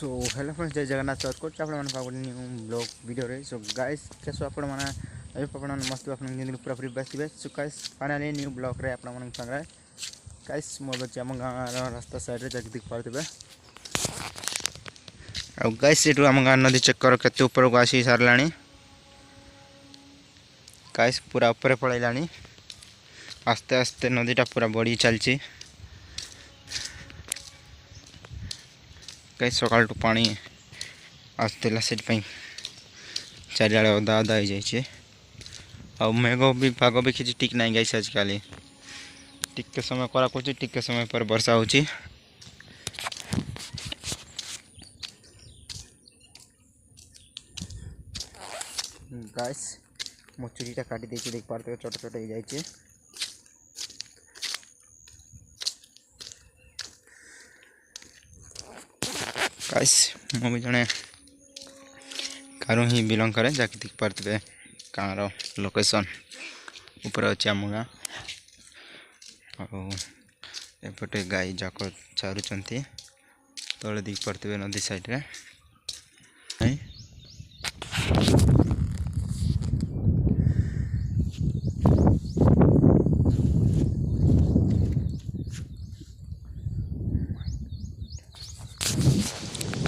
So hello friends जय जगन्नाथ चौथ को new blog video रे सो गाइस कैसे आपण माने आपण मस्त आपण दिन पूरा पूरी best best so guys finally new blog रे आपण मन संग गाइस मो बच्चे हम गाँव रास्ता साइड रे जाके देख पारथिबे आ गाइस एटू हम गाँव नदी चेक कर केते ऊपर को आसी सारलानी गाइस पूरा ऊपर पळैलानी आस्ते आस्ते नदीटा पूरा बढ़ी चलची कई सकाल टू पानी आसला से चारिआड़े ओदा ओदा हो जाए आ मेघ भी पाग भी किसी ठीक नहीं गई आजकल टिके समय करा टिके समय पर वर्षा हो गाइस मो चुरीटा काटी देख पारे छोट छोट हो जाए गाइस मो भी जड़े कारु ही बिलंग करे जाके देख पारे गाँव लोकेशन ऊपर अच्छे आम गाँ एपटे गाई जाक चारुंट तले देख पारे नदी साइड रे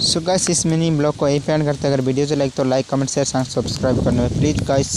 सो गाइस इस मिनी ब्लॉग को यही पे एंड करते हैं। अगर वीडियो से लाइक तो लाइक कमेंट शेयर सब्सक्राइब करना है प्लीज़ गाइस।